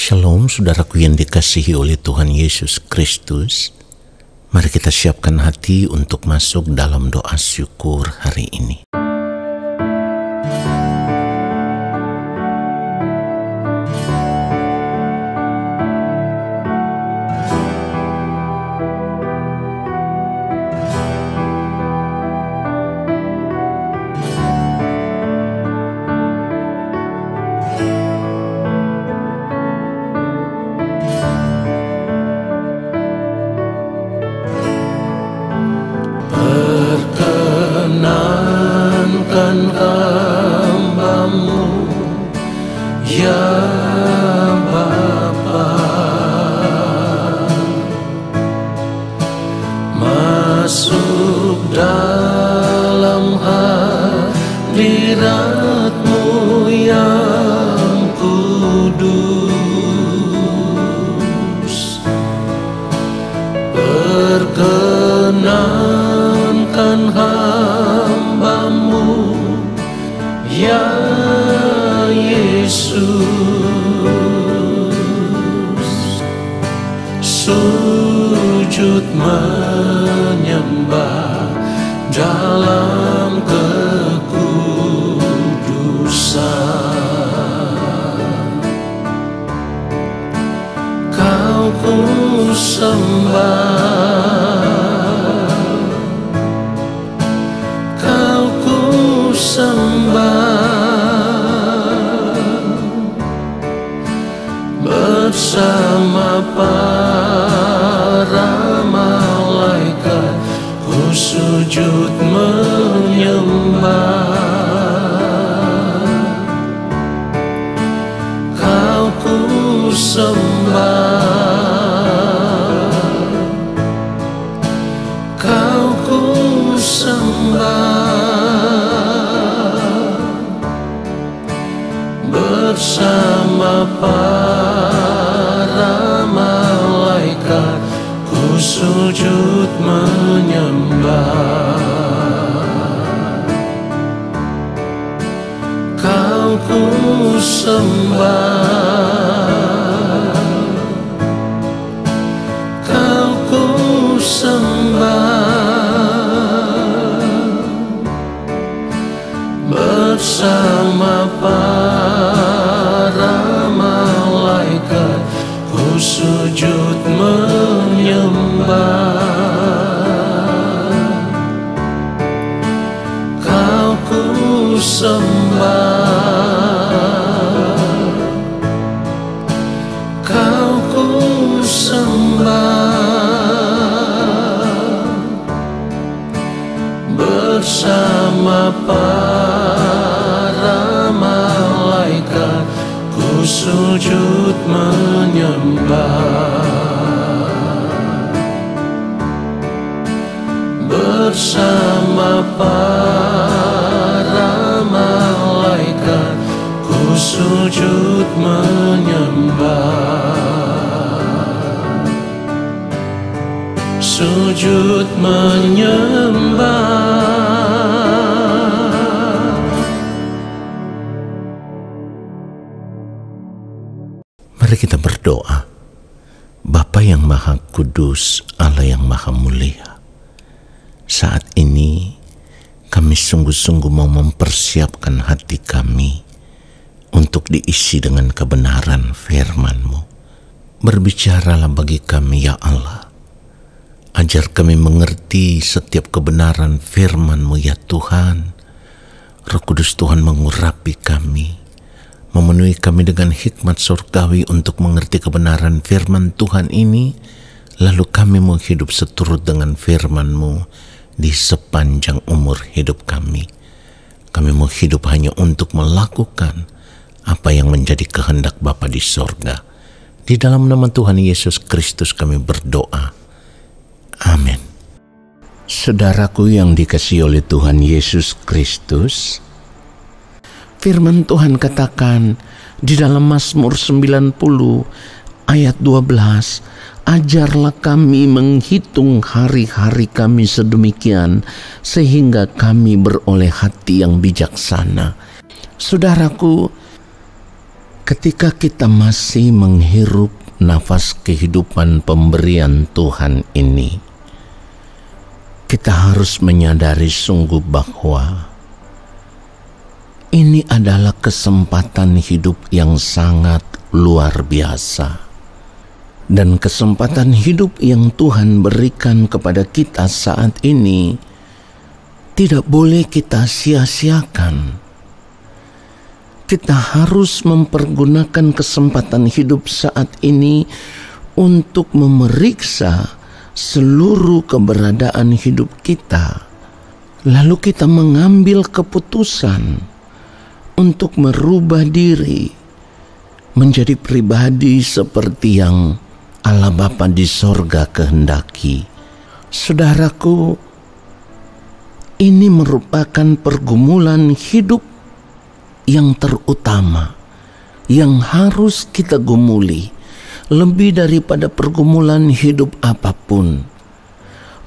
Shalom saudaraku yang dikasihi oleh Tuhan Yesus Kristus. Mari kita siapkan hati untuk masuk dalam doa syukur hari ini. Perkenankan hamba-Mu, ya Bapa, masuk dalam hadirat-Mu yang kudus. Perkenankan hamba-Mu, ya Yesus, sujud menyembah dalam kekudusan. Kau ku sembah, Kau ku sembah, bersama para malaikat ku sujud menyembah. Kau ku sembah, Kau ku sembah, bersama para malaikat ku sujud menyembah. Kau ku sembah, Kau ku sembah, bersama para malaikat ku sujud menyembah. Kau ku sembah, Kau ku sembah, bersama para malaikat ku sujud menyembah. Bersama para malaikat ku sujud menyembah. Sujud menyembah. Mari kita berdoa. Bapa yang Maha Kudus, Allah yang Maha Mulia, saat ini kami sungguh-sungguh mau mempersiapkan hati kami untuk diisi dengan kebenaran firman-Mu. Berbicaralah bagi kami ya Allah. Ajar kami mengerti setiap kebenaran firman-Mu ya Tuhan. Roh Kudus Tuhan mengurapi kami, memenuhi kami dengan hikmat surgawi untuk mengerti kebenaran firman Tuhan ini, lalu kami mau hidup seturut dengan firman-Mu di sepanjang umur hidup kami. Kami mau hidup hanya untuk melakukan apa yang menjadi kehendak Bapa di sorga. Di dalam nama Tuhan Yesus Kristus kami berdoa. Amin. Saudaraku yang dikasihi oleh Tuhan Yesus Kristus, firman Tuhan katakan di dalam Mazmur 90 ayat 12, ajarlah kami menghitung hari-hari kami sedemikian, sehingga kami beroleh hati yang bijaksana. Saudaraku, Ketika kita masih menghirup nafas kehidupan pemberian Tuhan ini, kita harus menyadari sungguh bahwa ini adalah kesempatan hidup yang sangat luar biasa. Dan kesempatan hidup yang Tuhan berikan kepada kita saat ini tidak boleh kita sia-siakan. Kita harus mempergunakan kesempatan hidup saat ini untuk memeriksa seluruh keberadaan hidup kita. Lalu kita mengambil keputusan untuk merubah diri menjadi pribadi seperti yang Allah Bapa di sorga kehendaki. Saudaraku, ini merupakan pergumulan hidup yang terutama yang harus kita gumuli lebih daripada pergumulan hidup apapun.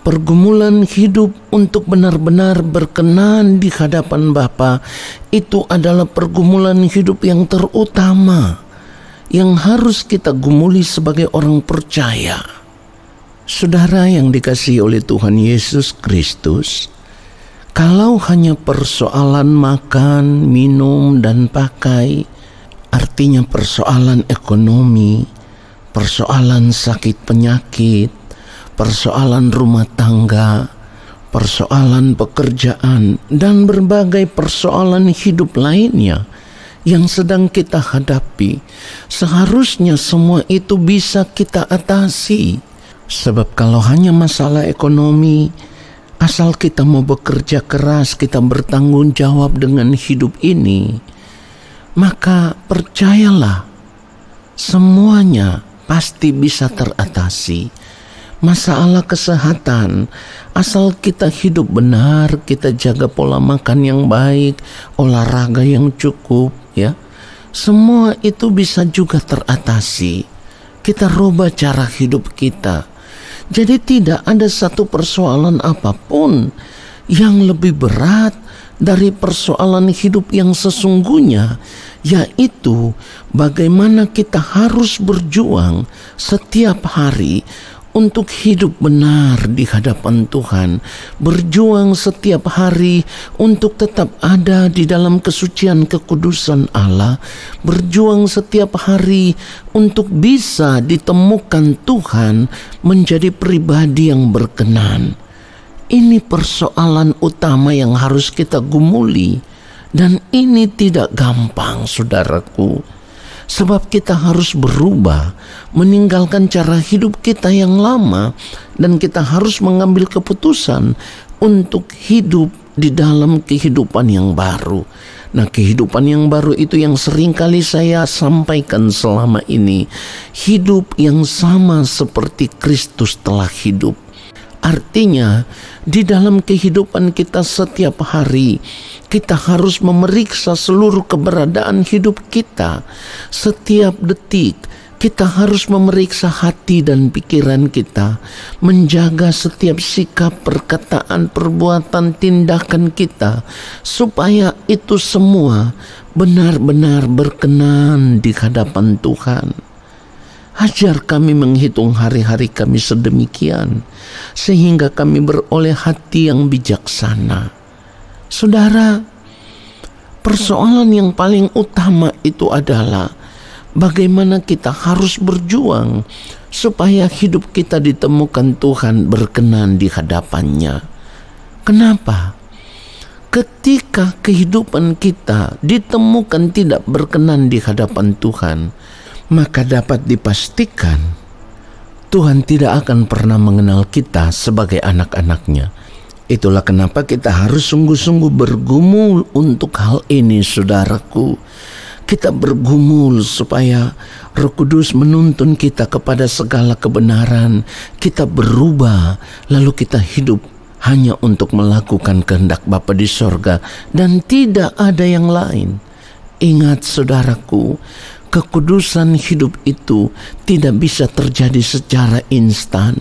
Pergumulan hidup untuk benar-benar berkenan di hadapan Bapa itu adalah pergumulan hidup yang terutama yang harus kita gumuli sebagai orang percaya. Saudara yang dikasihi oleh Tuhan Yesus Kristus, kalau hanya persoalan makan, minum, dan pakai, artinya persoalan ekonomi, persoalan sakit penyakit, persoalan rumah tangga, persoalan pekerjaan, dan berbagai persoalan hidup lainnya yang sedang kita hadapi, seharusnya semua itu bisa kita atasi. Sebab kalau hanya masalah ekonomi, asal kita mau bekerja keras, kita bertanggung jawab dengan hidup ini, maka percayalah, semuanya pasti bisa teratasi. Masalah kesehatan, asal kita hidup benar, kita jaga pola makan yang baik, olahraga yang cukup, ya, semua itu bisa juga teratasi. Kita rubah cara hidup kita. Jadi tidak ada satu persoalan apapun yang lebih berat dari persoalan hidup yang sesungguhnya, yaitu bagaimana kita harus berjuang setiap hari untuk hidup benar di hadapan Tuhan, berjuang setiap hari untuk tetap ada di dalam kesucian kekudusan Allah, berjuang setiap hari untuk bisa ditemukan Tuhan menjadi pribadi yang berkenan. Ini persoalan utama yang harus kita gumuli, dan ini tidak gampang, saudaraku. Sebab kita harus berubah, meninggalkan cara hidup kita yang lama, dan kita harus mengambil keputusan untuk hidup di dalam kehidupan yang baru. Nah, kehidupan yang baru itu yang seringkali saya sampaikan selama ini, hidup yang sama seperti Kristus telah hidup. Artinya, di dalam kehidupan kita setiap hari, kita harus memeriksa seluruh keberadaan hidup kita. Setiap detik, kita harus memeriksa hati dan pikiran kita, menjaga setiap sikap, perkataan, perbuatan, tindakan kita, supaya itu semua benar-benar berkenan di hadapan Tuhan. Ajar kami menghitung hari-hari kami sedemikian, sehingga kami beroleh hati yang bijaksana. Saudara, persoalan yang paling utama itu adalah bagaimana kita harus berjuang supaya hidup kita ditemukan Tuhan berkenan di hadapannya. Kenapa? Ketika kehidupan kita ditemukan tidak berkenan di hadapan Tuhan, maka dapat dipastikan Tuhan tidak akan pernah mengenal kita sebagai anak-anaknya. Itulah kenapa kita harus sungguh-sungguh bergumul untuk hal ini, saudaraku. Kita bergumul supaya Roh Kudus menuntun kita kepada segala kebenaran. Kita berubah, lalu kita hidup hanya untuk melakukan kehendak Bapa di sorga, dan tidak ada yang lain. Ingat, saudaraku, kekudusan hidup itu tidak bisa terjadi secara instan.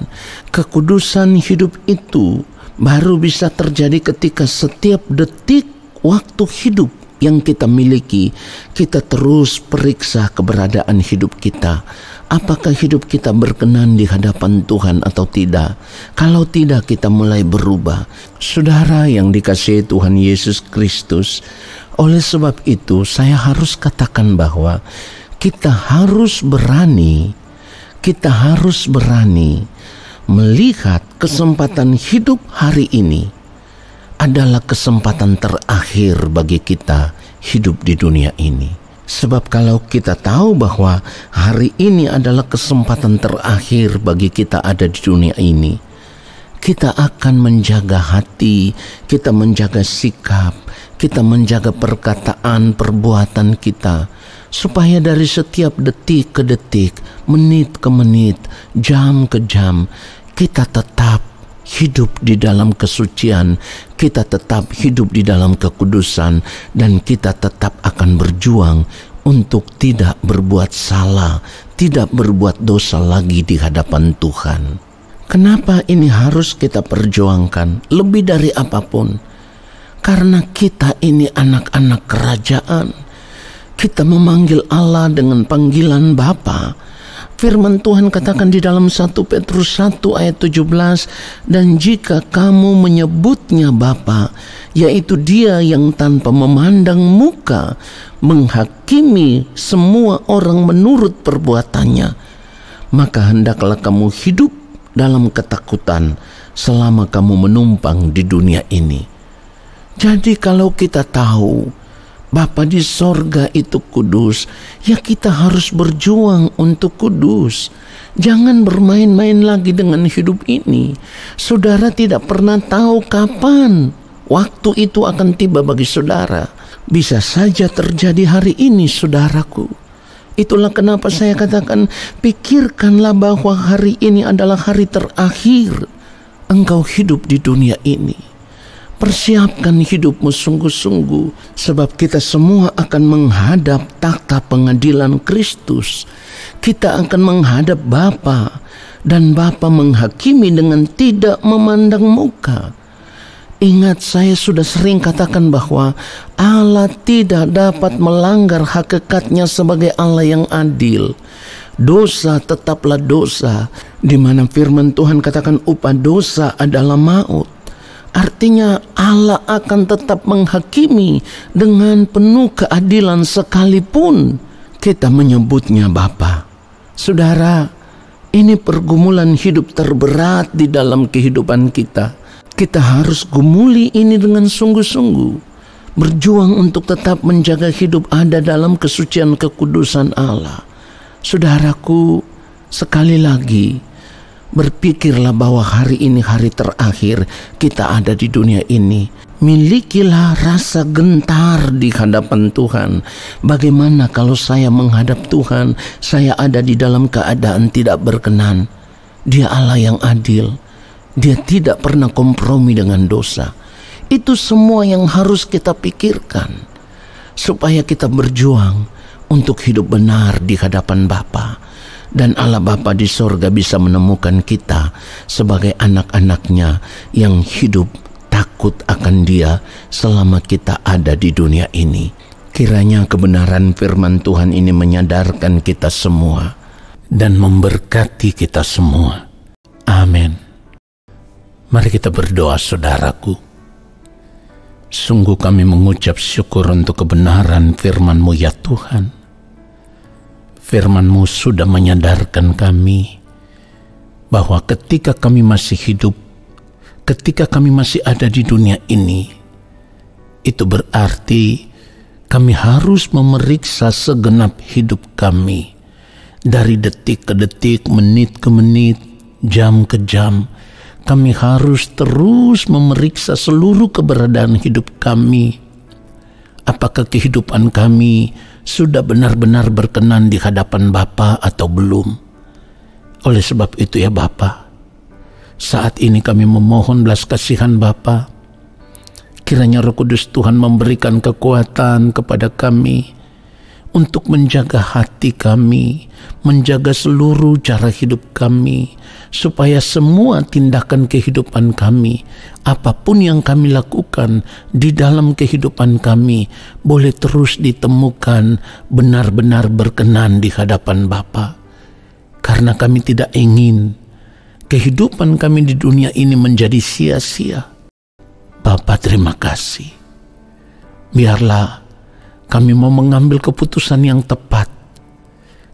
Kekudusan hidup itu baru bisa terjadi ketika setiap detik waktu hidup yang kita miliki, kita terus periksa keberadaan hidup kita. Apakah hidup kita berkenan di hadapan Tuhan atau tidak? Kalau tidak, kita mulai berubah. Saudara yang dikasihi Tuhan Yesus Kristus, oleh sebab itu saya harus katakan bahwa kita harus berani melihat kesempatan hidup hari ini adalah kesempatan terakhir bagi kita hidup di dunia ini. Sebab kalau kita tahu bahwa hari ini adalah kesempatan terakhir bagi kita ada di dunia ini, kita akan menjaga hati, kita menjaga sikap, kita menjaga perkataan, perbuatan kita, supaya dari setiap detik ke detik, menit ke menit, jam ke jam, kita tetap hidup di dalam kesucian, kita tetap hidup di dalam kekudusan, dan kita tetap akan berjuang untuk tidak berbuat salah, tidak berbuat dosa lagi di hadapan Tuhan. Kenapa ini harus kita perjuangkan lebih dari apapun? Karena kita ini anak-anak kerajaan. Kita memanggil Allah dengan panggilan Bapa. Firman Tuhan katakan di dalam 1 Petrus 1 ayat 17, dan jika kamu menyebutnya Bapa, yaitu Dia yang tanpa memandang muka menghakimi semua orang menurut perbuatannya, maka hendaklah kamu hidup dalam ketakutan selama kamu menumpang di dunia ini. Jadi kalau kita tahu Bapa di sorga itu kudus, ya kita harus berjuang untuk kudus. Jangan bermain-main lagi dengan hidup ini. Saudara tidak pernah tahu kapan waktu itu akan tiba bagi saudara. Bisa saja terjadi hari ini, saudaraku. Itulah kenapa saya katakan, pikirkanlah bahwa hari ini adalah hari terakhir engkau hidup di dunia ini. Persiapkan hidupmu sungguh-sungguh, sebab kita semua akan menghadap takhta pengadilan Kristus. Kita akan menghadap Bapa, dan Bapa menghakimi dengan tidak memandang muka. Ingat, saya sudah sering katakan bahwa Allah tidak dapat melanggar hakikatnya sebagai Allah yang adil. Dosa tetaplah dosa, di mana firman Tuhan katakan upah dosa adalah maut. Artinya Allah akan tetap menghakimi dengan penuh keadilan sekalipun kita menyebutnya Bapa. Saudara, ini pergumulan hidup terberat di dalam kehidupan kita. Kita harus gumuli ini dengan sungguh-sungguh. Berjuang untuk tetap menjaga hidup ada dalam kesucian kekudusan Allah. Saudaraku, sekali lagi, berpikirlah bahwa hari ini hari terakhir kita ada di dunia ini. Milikilah rasa gentar di hadapan Tuhan. Bagaimana kalau saya menghadap Tuhan, saya ada di dalam keadaan tidak berkenan? Dia Allah yang adil. Dia tidak pernah kompromi dengan dosa. Itu semua yang harus kita pikirkan, supaya kita berjuang untuk hidup benar di hadapan Bapa. Dan Allah Bapa di sorga bisa menemukan kita sebagai anak-anaknya yang hidup takut akan Dia selama kita ada di dunia ini. Kiranya kebenaran firman Tuhan ini menyadarkan kita semua dan memberkati kita semua. Amin. Mari kita berdoa, saudaraku. Sungguh kami mengucap syukur untuk kebenaran firman-Mu ya Tuhan. Firman-Mu sudah menyadarkan kami bahwa ketika kami masih hidup, ketika kami masih ada di dunia ini, itu berarti kami harus memeriksa segenap hidup kami. Dari detik ke detik, menit ke menit, jam ke jam, kami harus terus memeriksa seluruh keberadaan hidup kami. Apakah kehidupan kami sudah benar-benar berkenan di hadapan Bapa atau belum? Oleh sebab itu ya Bapa, saat ini kami memohon belas kasihan Bapa. Kiranya Roh Kudus Tuhan memberikan kekuatan kepada kami untuk menjaga hati kami, menjaga seluruh cara hidup kami, supaya semua tindakan kehidupan kami, apapun yang kami lakukan di dalam kehidupan kami, boleh terus ditemukan benar-benar berkenan di hadapan Bapa. Karena kami tidak ingin kehidupan kami di dunia ini menjadi sia-sia. Bapa, terima kasih. Biarlah kami mau mengambil keputusan yang tepat.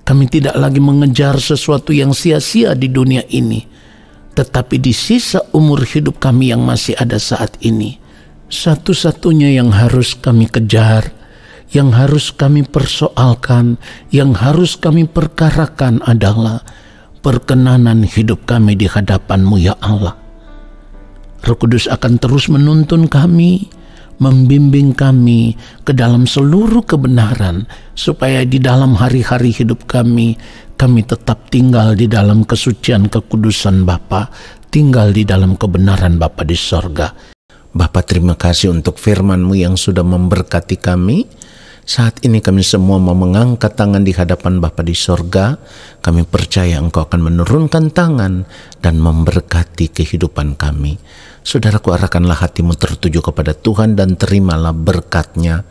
Kami tidak lagi mengejar sesuatu yang sia-sia di dunia ini, tetapi di sisa umur hidup kami yang masih ada saat ini, satu-satunya yang harus kami kejar, yang harus kami persoalkan, yang harus kami perkarakan adalah perkenanan hidup kami di hadapan-Mu, ya Allah. Roh Kudus akan terus menuntun kami, membimbing kami ke dalam seluruh kebenaran, supaya di dalam hari-hari hidup kami tetap tinggal di dalam kesucian kekudusan Bapa, tinggal di dalam kebenaran Bapa di sorga. Bapa, terima kasih untuk firman-Mu yang sudah memberkati kami. Saat ini kami semua mau mengangkat tangan di hadapan Bapa di sorga. Kami percaya Engkau akan menurunkan tangan dan memberkati kehidupan kami. Saudaraku, arahkanlah hatimu tertuju kepada Tuhan dan terimalah berkat-Nya.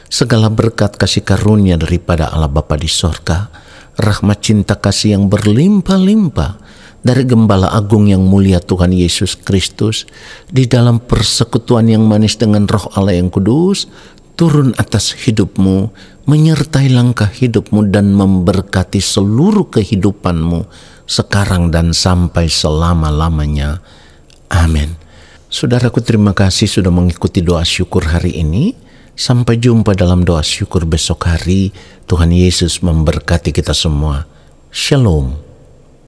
Segala berkat kasih karunia daripada Allah Bapa di sorga, rahmat cinta kasih yang berlimpah-limpah dari Gembala Agung yang mulia Tuhan Yesus Kristus, di dalam persekutuan yang manis dengan Roh Allah yang kudus, turun atas hidupmu, menyertai langkah hidupmu dan memberkati seluruh kehidupanmu sekarang dan sampai selama-lamanya. Amin. Saudaraku, terima kasih sudah mengikuti doa syukur hari ini. Sampai jumpa dalam doa syukur besok hari. Tuhan Yesus memberkati kita semua. Shalom.